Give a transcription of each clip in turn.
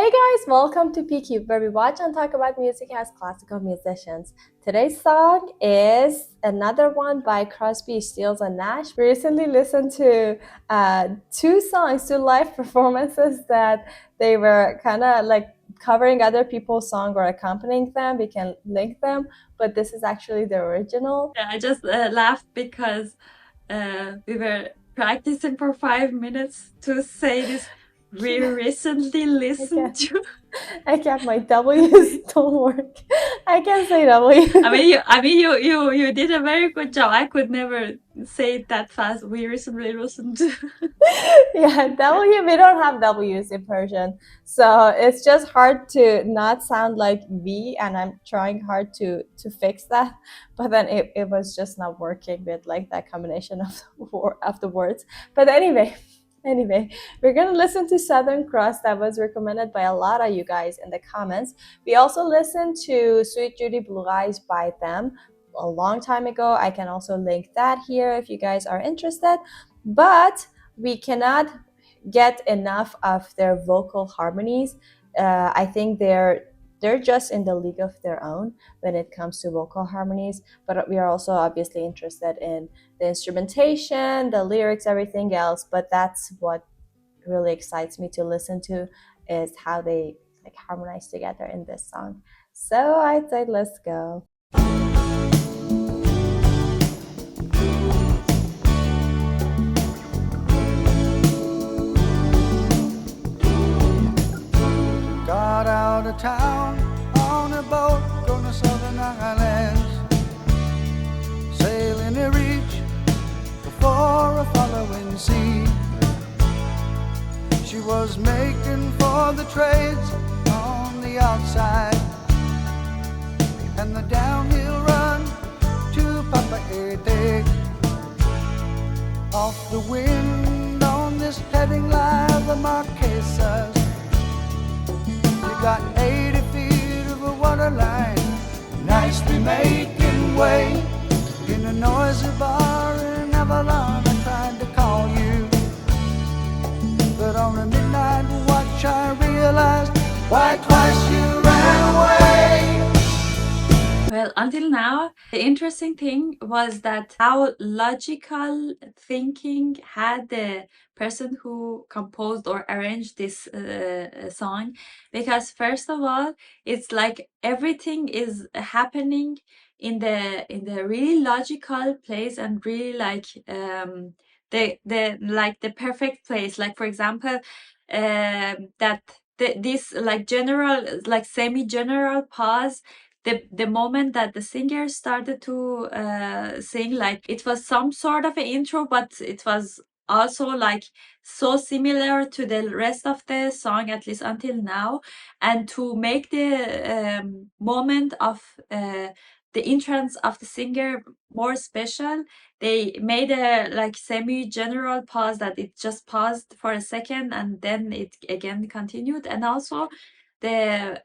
Hey guys, welcome to PQ, where we watch and talk about music as classical musicians. Today's song is another one by Crosby, Stills, and Nash. We recently listened to two live performances that they were kind of like covering other people's song or accompanying them. We can link them, but this is actually the original. Yeah, I just laughed because we were practicing for 5 minutes to say this. We recently listened to. I can't. My W's don't work. I can't say W. You did a very good job. I could never say it that fast. We recently listened to. Yeah, W, we don't have W's in Persian. So it's just hard to not sound like V, and I'm trying hard to fix that. But then it was just not working with like that combination of the words. But anyway, we're gonna listen to Southern Cross that was recommended by a lot of you guys in the comments. We also listened to Sweet Judy Blue Eyes by them a long time ago. I can also link that here if you guys are interested. But we cannot get enough of their vocal harmonies. I think they're just in the league of their own when it comes to vocal harmonies, but we are also obviously interested in the instrumentation, the lyrics, everything else. But that's what really excites me to listen to, is how they like harmonize together in this song. So I'd say let's go. Got out of town on a boat going to Southern Islands, sailing to reach before a following sea. She was making for the trades on the outside and the downhill run to Papa Ede. Off the wind on this heading line, the Marquesas. You got 80 feet of a water line, nicely making way. In a noisy bar in Avalon, I tried to call you, but on a midnight watch I realized why twice you ran away. Well, until now, the interesting thing was that how logical thinking had the person who composed or arranged this song. Because first of all, it's like everything is happening in the really logical place and really like the perfect place. Like for example, that this like general like semi-general pause, the moment that the singer started to sing, like it was some sort of an intro, but it was also like so similar to the rest of the song, at least until now. And to make the moment of the entrance of the singer more special, they made a like semi-general pause that it just paused for a second and then it again continued. And also the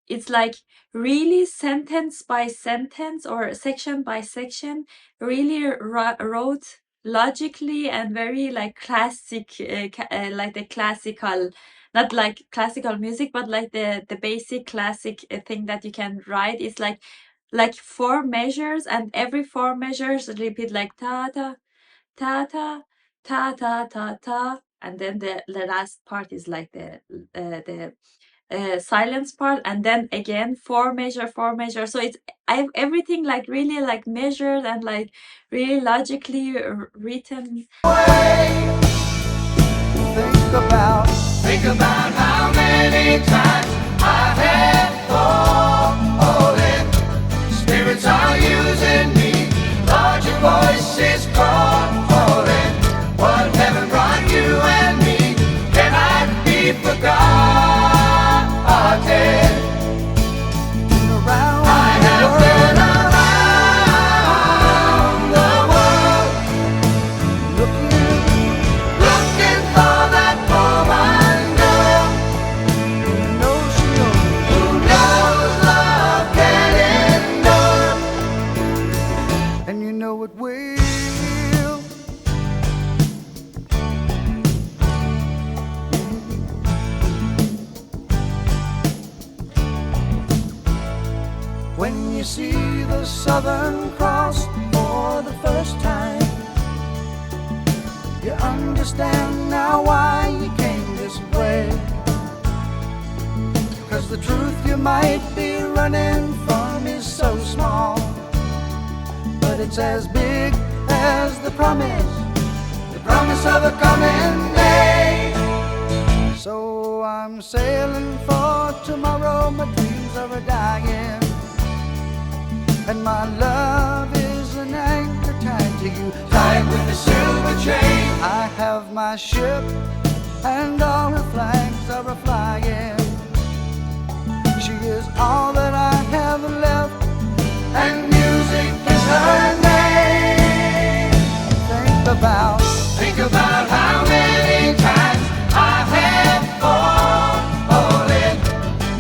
it's like really sentence by sentence or section by section, really wrote logically and very like classic, like the classical, not like classical music, but like the basic classic thing that you can write is like four measures, and every four measures repeat like ta ta ta ta ta ta ta ta, and then the last part is like the silence part, and then again four measure. So it's everything like really like measured and like really logically written. Think about how many times I have fallen. Spirits are using me, larger voices calling. What heaven brought you and me cannot be forgotten. I have been around the world, looking for that woman girl who knows love can endure, and you know it will. see the Southern Cross for the first time, you understand now why you came this way. 'Cause the truth you might be running from is so small, but it's as big as the promise of a coming day. So I'm sailing for tomorrow, my dreams are dying, and my love is an anchor tied to you, tied with a silver chain. I have my ship and all her flags are a-flying. She is all that I have left, and music is her name. Think about how many times I have fallen.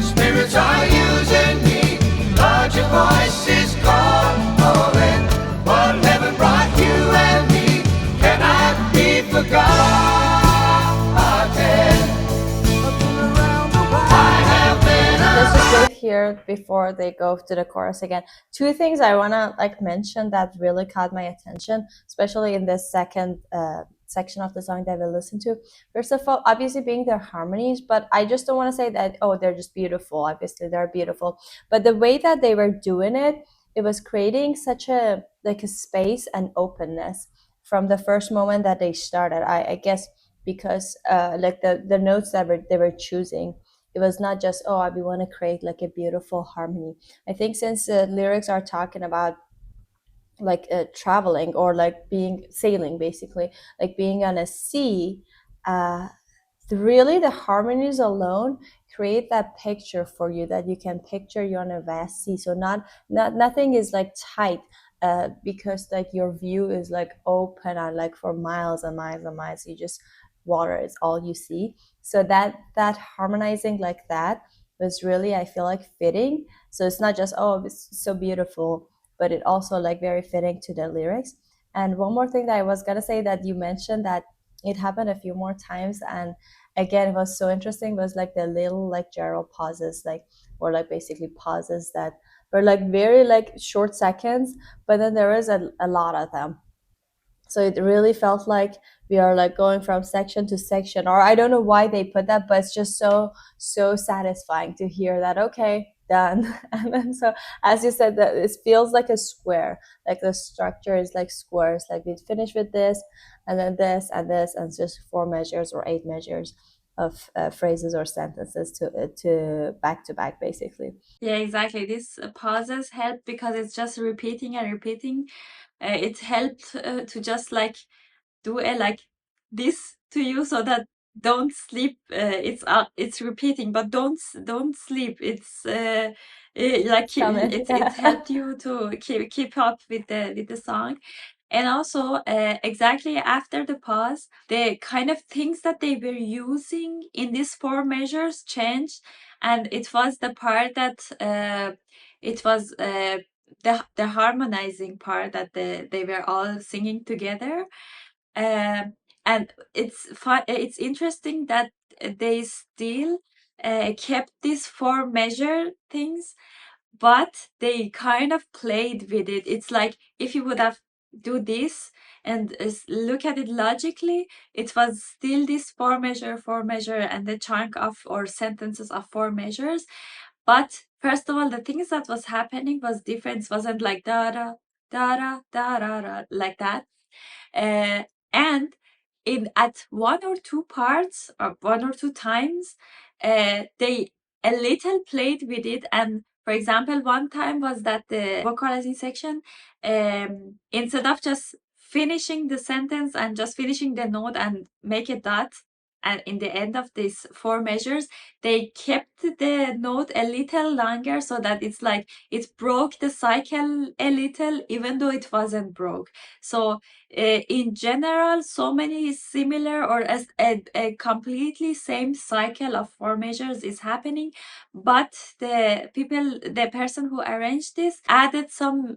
Spirits are using me, Lord, your voice is calling. What heaven brought you and me cannot be forgotten. Let's just wait here before they go to the chorus again. Two things I want to like mention that really caught my attention, especially in this second section of the song that we listened to. First of all, obviously being their harmonies, but I just don't want to say that, oh, they're just beautiful. Obviously they're beautiful, but the way that they were doing it, it was creating such a like a space and openness from the first moment that they started. I guess because like the notes that they were choosing, it was not just, oh, we want to create like a beautiful harmony. I think since the lyrics are talking about like traveling or like being sailing, basically like being on a sea, really the harmonies alone create that picture for you that you can picture you on a vast sea. So nothing is like tight, because like your view is like open and like for miles and miles and miles, you just water is all you see. So that harmonizing like that was really, I feel like, fitting. So it's not just, oh, it's so beautiful, but it also like very fitting to the lyrics. And one more thing that I was gonna say that you mentioned that it happened a few more times, and again it was so interesting, was like the little like Gerald pauses, like, or like basically pauses that were like very like short seconds, but then there was a lot of them. So it really felt like we are like going from section to section, or I don't know why they put that, but it's just so satisfying to hear that, okay, done. And then, so as you said, that it feels like a square, like the structure is like squares, like we finish with this and then this and this, and just 4 measures or 8 measures of phrases or sentences to back basically. Yeah, exactly. These pauses help because it's just repeating and repeating. It helped to just like do a like this to you so that don't sleep. It's repeating, but don't sleep. It's like Coming. it helped you to keep up with the song. And also, exactly after the pause, the kind of things that they were using in these 4 measures changed, and it was the part that it was the harmonizing part that they were all singing together. And it's interesting that they still kept these 4 measure things, but they kind of played with it. It's like if you would have do this and look at it logically, it was still this 4 measure and the chunk of or sentences of 4 measures. But first of all, the things that was happening was different. It wasn't like da da da da da da da like that. Uh, and in at 1 or 2 parts or 1 or 2 times, they a little played with it. And for example, one time was that the vocalizing section, instead of just finishing the sentence and just finishing the note and make a dot, and in the end of these 4 measures, they kept the note a little longer so that it's like it broke the cycle a little, even though it wasn't broke. So in general, so many similar or as a completely same cycle of 4 measures is happening, but the person who arranged this added some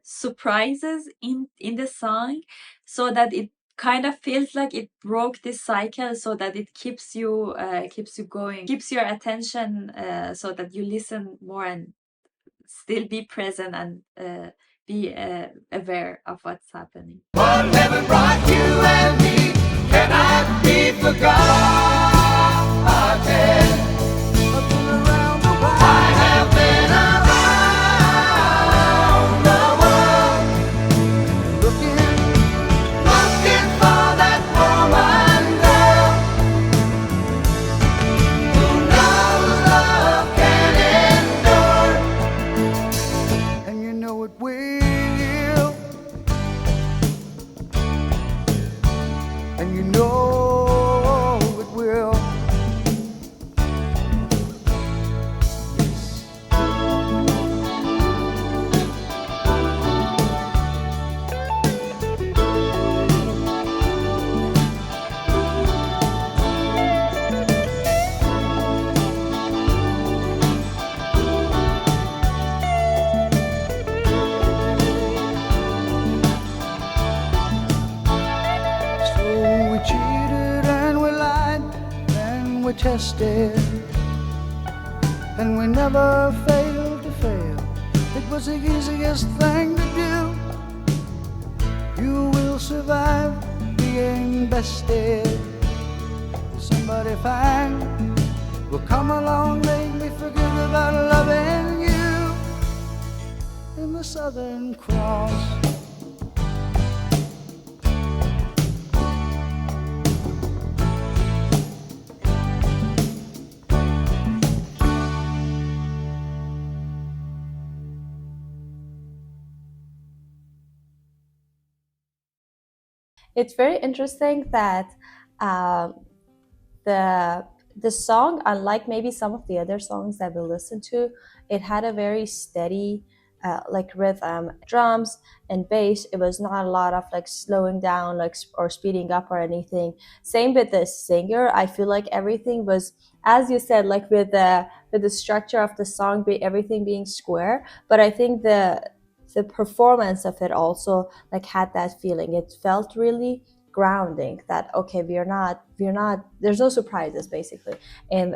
surprises in the song so that it kind of feels like it broke this cycle, so that it keeps you going, keeps your attention, so that you listen more and still be present and be aware of what's happening. What heaven brought you and me cannot be forgotten. I've been around the world. I have been around the world, looking for that woman, girl, who knows love can endure, and you know it will, and you know it will. So we cheated and we lied and we tested, and we never failed to fail. It was the easiest thing to do. You will survive being bested. Somebody fine will come along, make me forget about loving you. In the Southern Cross, It's very interesting that um, the song, unlike maybe some of the other songs that we listened to, it had a very steady like rhythm, drums and bass. It was not a lot of like slowing down like or speeding up or anything. Same with the singer. I feel like everything was, as you said, like with the structure of the song, everything being square. But I think the performance of it also like had that feeling. It felt really grounding, that okay, we're not there's no surprises basically in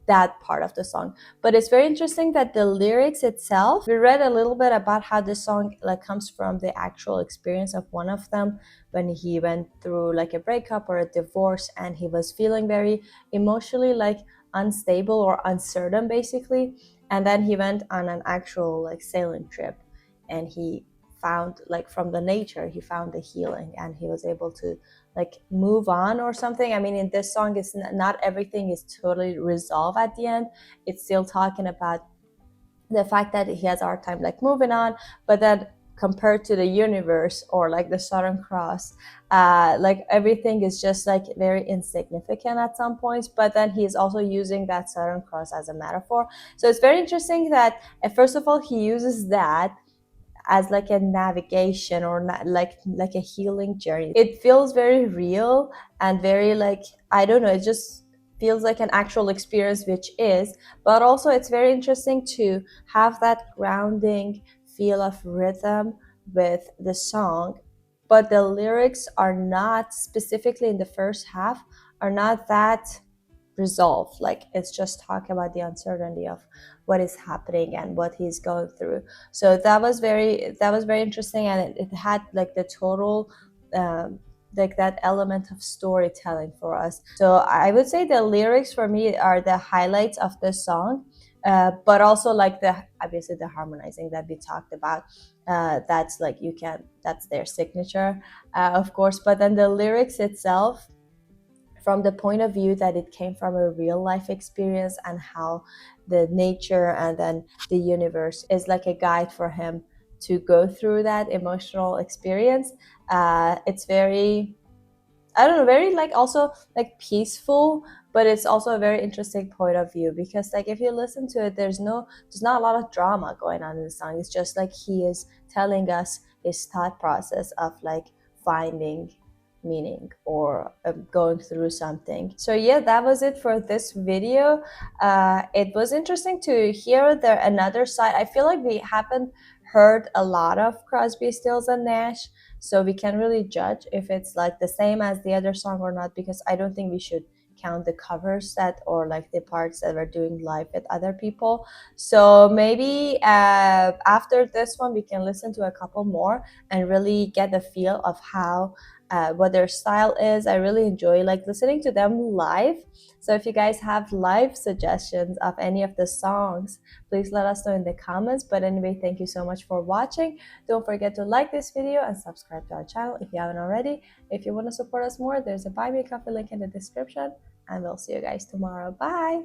that part of the song. But it's very interesting that the lyrics itself, we read a little bit about how this song like comes from the actual experience of one of them when he went through like a breakup or a divorce, and he was feeling very emotionally like unstable or uncertain basically. And then he went on an actual like sailing trip, and he found like from the nature he found the healing, and he was able to like move on or something. I mean, in this song it's not everything is totally resolved at the end. It's still talking about the fact that he has a hard time like moving on, but then compared to the universe or like the Southern Cross, like everything is just like very insignificant at some points. But then he's also using that Southern Cross as a metaphor. So it's very interesting that first of all he uses that as like a navigation or not, like a healing journey. It feels very real and very like, I don't know, it just feels like an actual experience, which is. But also it's very interesting to have that grounding feel of rhythm with the song, but the lyrics are not, specifically in the first half, are not that resolved. Like it's just talking about the uncertainty of what is happening and what he's going through. So that was very interesting, and it had like the total like that element of storytelling for us. So I would say the lyrics for me are the highlights of this song, but also like obviously the harmonizing that we talked about. That's like that's their signature, of course. But then the lyrics itself, from the point of view that it came from a real life experience, and how the nature and then the universe is like a guide for him to go through that emotional experience. It's very, I don't know, very like also like peaceful, but it's also a very interesting point of view, because like if you listen to it, there's not a lot of drama going on in the song. It's just like he is telling us his thought process of like finding meaning or going through something. So yeah, that was it for this video. It was interesting to hear another side. I feel like we haven't heard a lot of Crosby, Stills and Nash, so we can't really judge if it's like the same as the other song or not, because I don't think we should count the covers that, or like the parts that we're doing live with other people. So maybe after this one we can listen to a couple more and really get the feel of how what their style is. I really enjoy like listening to them live. So if you guys have live suggestions of any of the songs, please let us know in the comments. But anyway, thank you so much for watching. Don't forget to like this video and subscribe to our channel if you haven't already. If you want to support us more, there's a buy me a coffee link in the description, and we'll see you guys tomorrow. Bye.